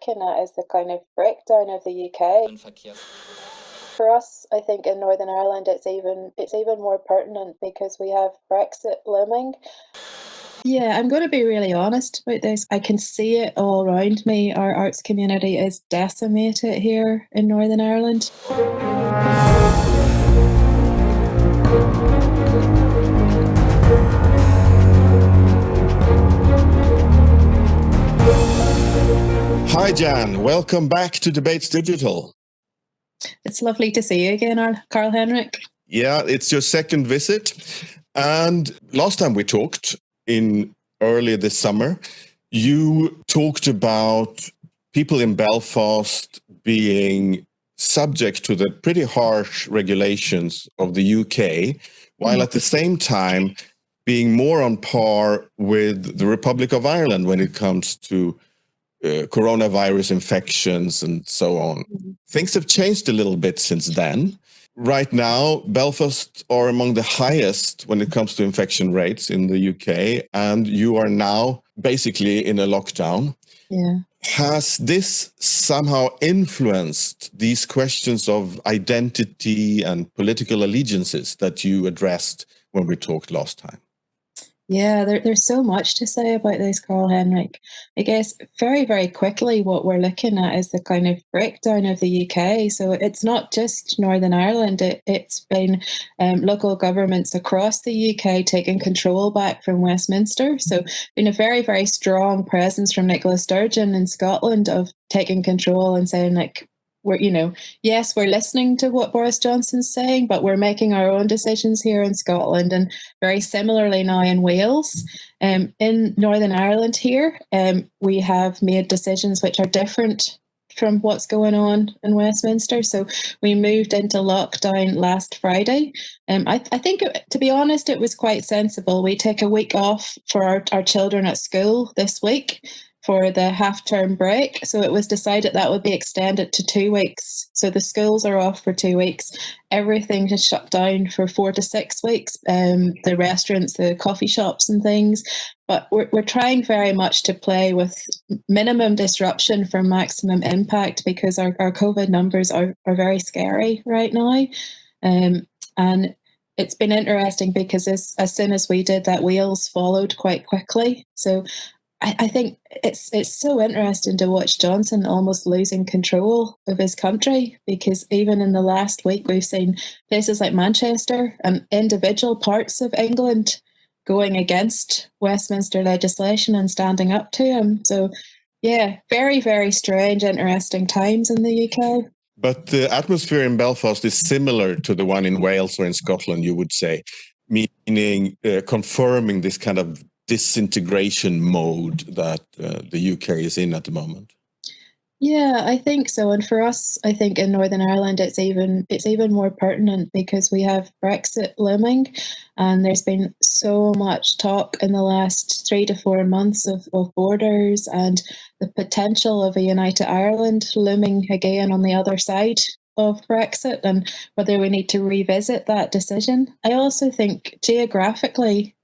looking at is the kind of breakdown of the UK. For us, I think in Northern Ireland, it's even more pertinent because we have Brexit looming. Yeah, I'm going to be really honest about this. I can see it all around me. Our arts community is decimated here in Northern Ireland. Hi, Jan. Welcome back to Debates Digital. It's lovely to see you again, Carl Henrik. Yeah, it's your second visit. And last time we talked earlier this summer, you talked about people in Belfast being subject to the pretty harsh regulations of the UK, while at the same time being more on par with the Republic of Ireland when it comes to coronavirus infections and so on. Mm-hmm. Things have changed a little bit since then. Right now, Belfast are among the highest when it comes to infection rates in the UK, and you are now basically in a lockdown. Yeah. Has this somehow influenced these questions of identity and political allegiances that you addressed when we talked last time? Yeah, there's so much to say about this, Carl Henrik. I guess very, very quickly, what we're looking at is the kind of breakdown of the UK. So it's not just Northern Ireland. It's been local governments across the UK taking control back from Westminster. So been a very, very strong presence from Nicola Sturgeon in Scotland of taking control and saying, like, yes, we're listening to what Boris Johnson's saying, but we're making our own decisions here in Scotland, and very similarly now in Wales. In Northern Ireland here, we have made decisions which are different from what's going on in Westminster. So we moved into lockdown last Friday. I think, to be honest, it was quite sensible. We take a week off for our children at school this week for the half-term break. So it was decided that would be extended to 2 weeks. So the schools are off for 2 weeks. Everything is shut down for 4 to 6 weeks. The restaurants, the coffee shops and things. But we're trying very much to play with minimum disruption for maximum impact, because our COVID numbers are very scary right now. And it's been interesting because as soon as we did that, Wales followed quite quickly. So I think it's so interesting to watch Johnson almost losing control of his country, because even in the last week, we've seen places like Manchester and individual parts of England going against Westminster legislation and standing up to him. So, yeah, very, very strange, interesting times in the UK. But the atmosphere in Belfast is similar to the one in Wales or in Scotland, you would say, meaning confirming this kind of disintegration mode that the UK is in at the moment. Yeah, I think so. And for us, I think in Northern Ireland, it's even more pertinent because we have Brexit looming, and there's been so much talk in the last 3 to 4 months of borders and the potential of a united Ireland looming again on the other side of Brexit, and whether we need to revisit that decision. I also think geographically,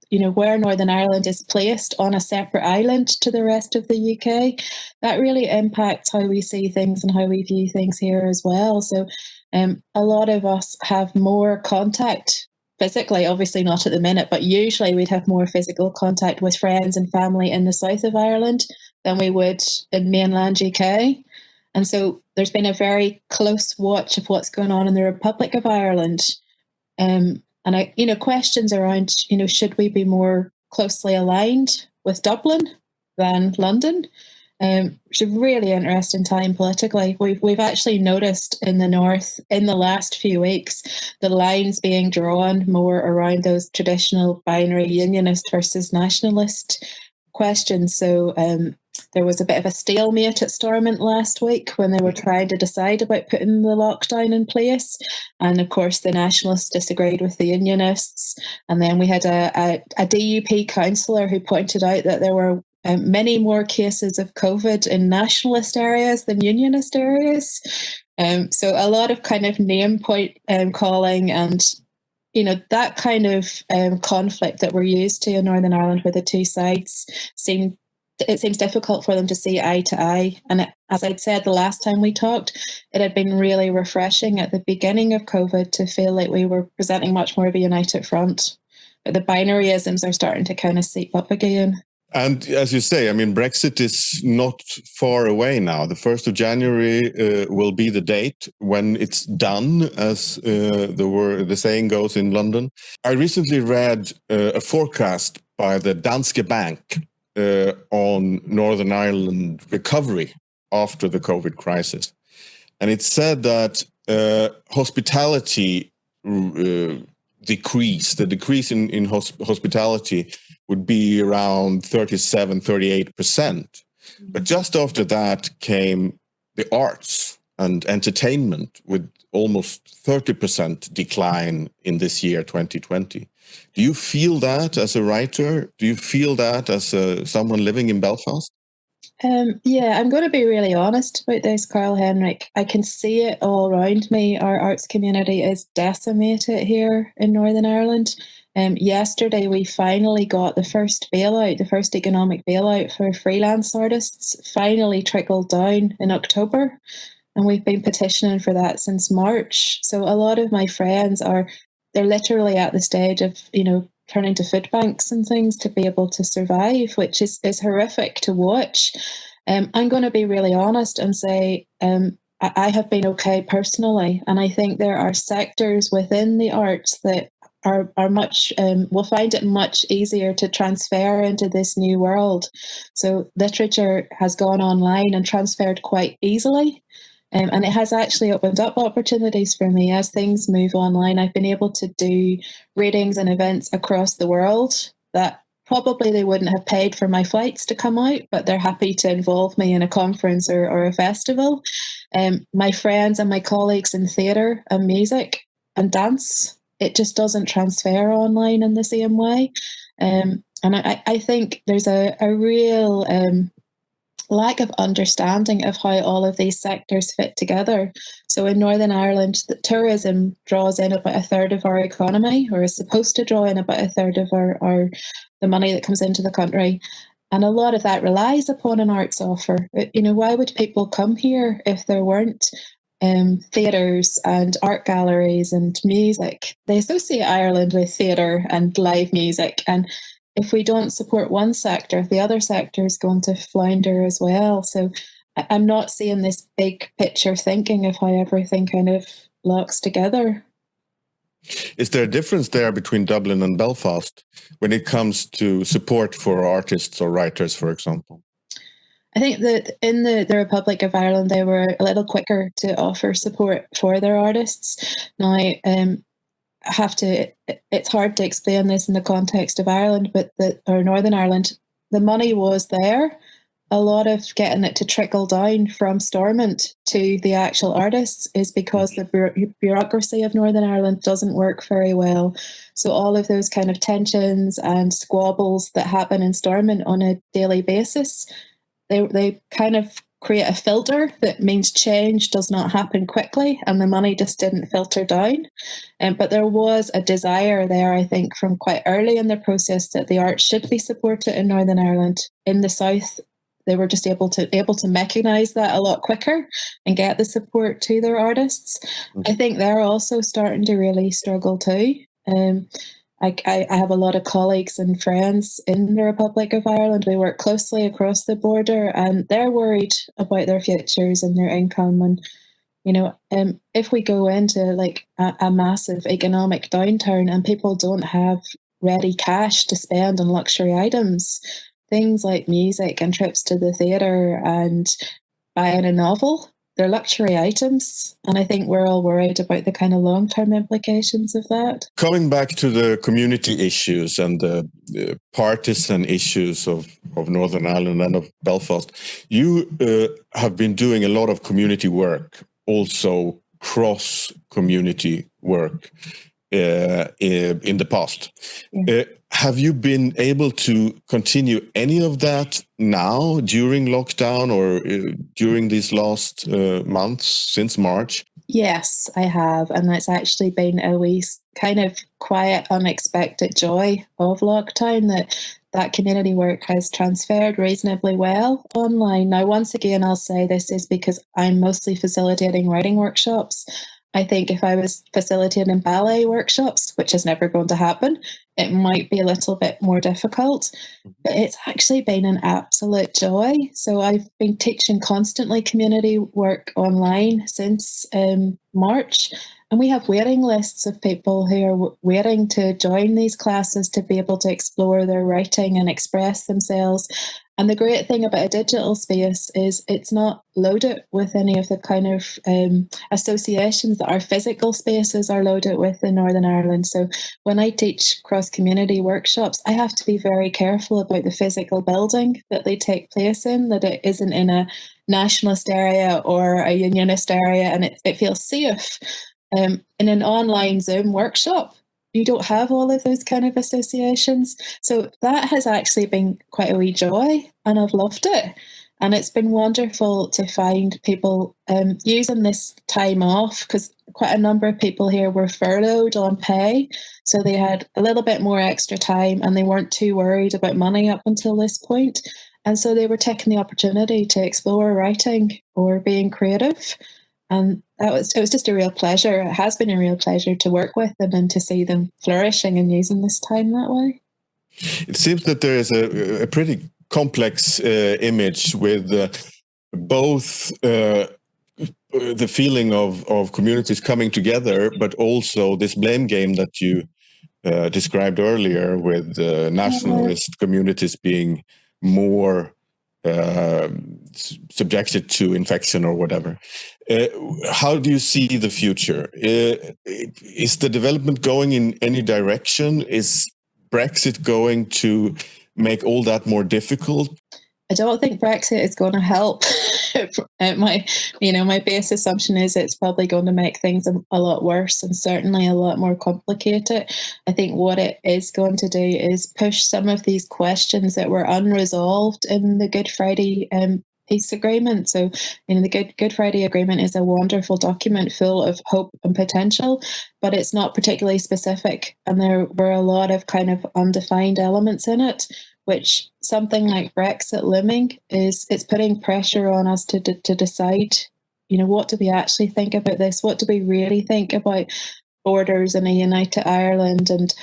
where Northern Ireland is placed on a separate island to the rest of the UK, that really impacts how we see things and how we view things here as well. So a lot of us have more contact physically, obviously not at the minute, but usually we'd have more physical contact with friends and family in the south of Ireland than we would in mainland UK. And so there's been a very close watch of what's going on in the Republic of Ireland. And questions around, should we be more closely aligned with Dublin than London? It's a really interesting time politically. We've actually noticed in the north in the last few weeks the lines being drawn more around those traditional binary unionist versus nationalist questions. So there was a bit of a stalemate at Stormont last week when they were trying to decide about putting the lockdown in place. And of course, the nationalists disagreed with the unionists. And then we had a DUP councillor who pointed out that there were many more cases of COVID in nationalist areas than unionist areas. So a lot of kind of name point calling and that kind of conflict that we're used to in Northern Ireland, where the two sides seem it seems difficult for them to see eye to eye. And as I'd said the last time we talked, it had been really refreshing at the beginning of COVID to feel like we were presenting much more of a united front. But the binaryisms are starting to kind of seep up again. And as you say, I mean, Brexit is not far away now. The 1st of January will be the date when it's done, as the saying goes in London. I recently read a forecast by the Danske Bank on Northern Ireland recovery after the COVID crisis. And it said that hospitality decrease, the decrease in hospitality would be around 37-38%. But just after that came the arts and entertainment with almost 30% decline in this year, 2020. Do you feel that as a writer? Do you feel that as someone living in Belfast? Yeah, I'm going to be really honest about this, Carl Henrik. I can see it all around me. Our arts community is decimated here in Northern Ireland. Yesterday, we finally got the first bailout, the first economic bailout for freelance artists, finally trickled down in October. And we've been petitioning for that since March. So a lot of my friends they're literally at the stage of, turning to food banks and things to be able to survive, which is horrific to watch. I'm going to be really honest and say I have been okay personally. And I think there are sectors within the arts that are much, will find it much easier to transfer into this new world. So literature has gone online and transferred quite easily. And it has actually opened up opportunities for me as things move online. I've been able to do readings and events across the world that probably they wouldn't have paid for my flights to come out, but they're happy to involve me in a conference or a festival. My friends and my colleagues in theatre and music and dance, it just doesn't transfer online in the same way. And I think there's a real lack of understanding of how all of these sectors fit together. So in Northern Ireland, the tourism draws in about a third of our economy, or is supposed to draw in about a third of the money that comes into the country. And a lot of that relies upon an arts offer. Why would people come here if there weren't theatres and art galleries and music? They associate Ireland with theatre and live music, and if we don't support one sector, the other sector is going to flounder as well. So I'm not seeing this big picture thinking of how everything kind of locks together. Is there a difference there between Dublin and Belfast when it comes to support for artists or writers, for example? I think that in the Republic of Ireland, they were a little quicker to offer support for their artists. Now, it's hard to explain this in the context of Ireland, but or Northern Ireland, the money was there. A lot of getting it to trickle down from Stormont to the actual artists is because the bureaucracy of Northern Ireland doesn't work very well. So all of those kind of tensions and squabbles that happen in Stormont on a daily basis, they kind of create a filter that means change does not happen quickly, and the money just didn't filter down. But there was a desire there, I think, from quite early in the process that the arts should be supported in Northern Ireland. In the south, they were just able to mechanise that a lot quicker and get the support to their artists. I think they're also starting to really struggle too. I have a lot of colleagues and friends in the Republic of Ireland. We work closely across the border, and they're worried about their futures and their income. And, if we go into like a massive economic downturn and people don't have ready cash to spend on luxury items, things like music and trips to the theatre and buying a novel, they're luxury items. And I think we're all worried about the kind of long-term implications of that. Coming back to the community issues and the partisan issues of Northern Ireland and of Belfast, you have been doing a lot of community work, also cross-community work in the past. Yeah. Have you been able to continue any of that now during lockdown or during these last months since March? Yes, I have. And that's actually been a wee kind of quiet, unexpected joy of lockdown, that that community work has transferred reasonably well online. Now, once again, I'll say this is because I'm mostly facilitating writing workshops. I think if I was facilitating ballet workshops, which is never going to happen, it might be a little bit more difficult. But it's actually been an absolute joy. So I've been teaching constantly community work online since March. And we have waiting lists of people who are waiting to join these classes to be able to explore their writing and express themselves. And the great thing about a digital space is it's not loaded with any of the kind of associations that our physical spaces are loaded with in Northern Ireland. So when I teach cross-community workshops, I have to be very careful about the physical building that they take place in, that it isn't in a nationalist area or a unionist area, and it feels safe. In an online Zoom workshop, you don't have all of those kind of associations. So that has actually been quite a wee joy, and I've loved it. And it's been wonderful to find people using this time off, because quite a number of people here were furloughed on pay. So they had a little bit more extra time and they weren't too worried about money up until this point. And so they were taking the opportunity to explore writing or being creative. And it was just a real pleasure. It has been a real pleasure to work with them and to see them flourishing and using this time that way. It seems that there is a pretty complex image with both the feeling of communities coming together, but also this blame game that you described earlier, with nationalist communities being more subjected to infection or whatever. How do you see the future? Is the development going in any direction? Is Brexit going to make all that more difficult? I don't think Brexit is going to help. My base assumption is it's probably going to make things a lot worse and certainly a lot more complicated. I think what it is going to do is push some of these questions that were unresolved in the Good Friday peace agreement. So, the Good Friday Agreement is a wonderful document full of hope and potential, but it's not particularly specific. And there were a lot of kind of undefined elements in it, which something like Brexit looming it's putting pressure on us to decide, what do we actually think about this? What do we really think about borders in a united Ireland and,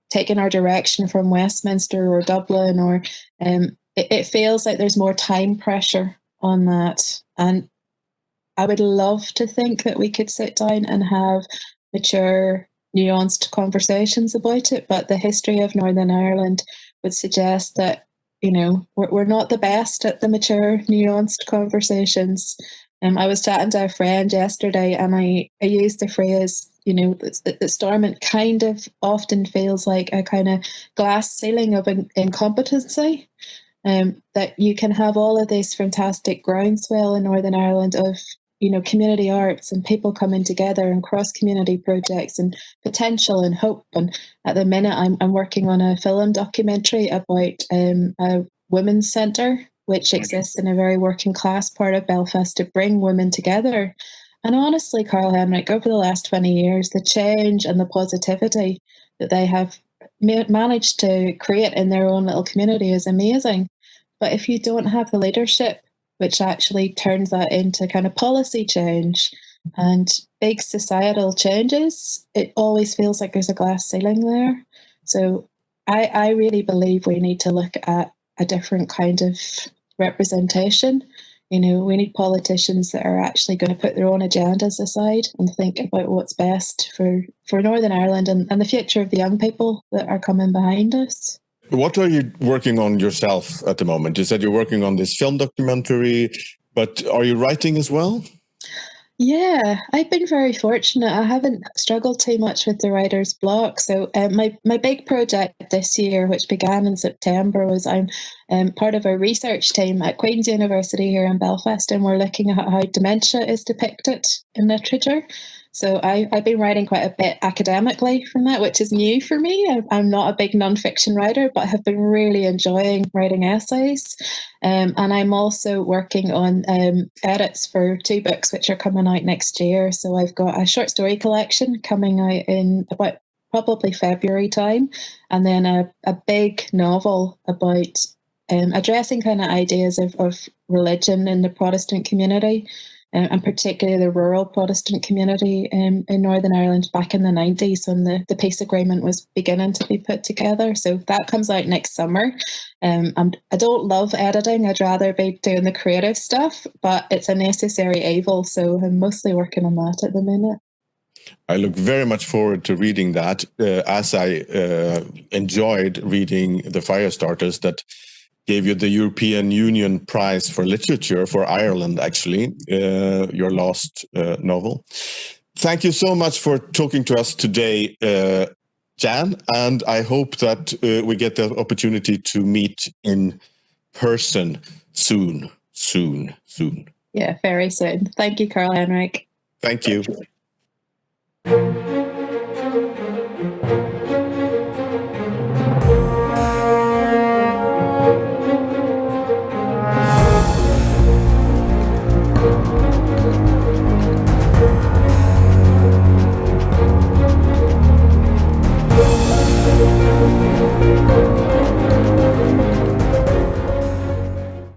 taking our direction from Westminster or Dublin or it feels like there's more time pressure on that. And I would love to think that we could sit down and have mature, nuanced conversations about it. But the history of Northern Ireland would suggest that, we're not the best at the mature, nuanced conversations. I was chatting to a friend yesterday and I used the phrase, that Stormont kind of often feels like a kind of glass ceiling of incompetency. That you can have all of this fantastic groundswell in Northern Ireland of, community arts and people coming together and cross-community projects and potential and hope. And at the minute, I'm working on a film documentary about a women's centre, which exists in a very working class part of Belfast to bring women together. And honestly, Carl Henrik, over the last 20 years, the change and the positivity that they have managed to create in their own little community is amazing. But if you don't have the leadership, which actually turns that into kind of policy change and big societal changes, it always feels like there's a glass ceiling there. So I really believe we need to look at a different kind of representation. We need politicians that are actually going to put their own agendas aside and think about what's best for Northern Ireland and the future of the young people that are coming behind us. What are you working on yourself at the moment? You said you're working on this film documentary, but are you writing as well? Yeah, I've been very fortunate. I haven't struggled too much with the writer's block. So my big project this year, which began in September, was I'm part of a research team at Queen's University here in Belfast, and we're looking at how dementia is depicted in literature. So I've been writing quite a bit academically from that, which is new for me. I'm not a big nonfiction writer, but have been really enjoying writing essays. And I'm also working on edits for 2 books, which are coming out next year. So I've got a short story collection coming out in about probably February time, and then a big novel about addressing kind of ideas of religion in the Protestant community, and particularly the rural Protestant community in Northern Ireland back in the 90s when the peace agreement was beginning to be put together. So that comes out next summer. And I don't love editing. I'd rather be doing the creative stuff, but it's a necessary evil. So I'm mostly working on that at the minute. I look very much forward to reading that, as I enjoyed reading The Firestarters that gave you the European Union Prize for Literature for Ireland, actually, your last novel. Thank you so much for talking to us today, Jan, and I hope that we get the opportunity to meet in person soon. Yeah, very soon. Thank you, Carl Henrik. Thank you.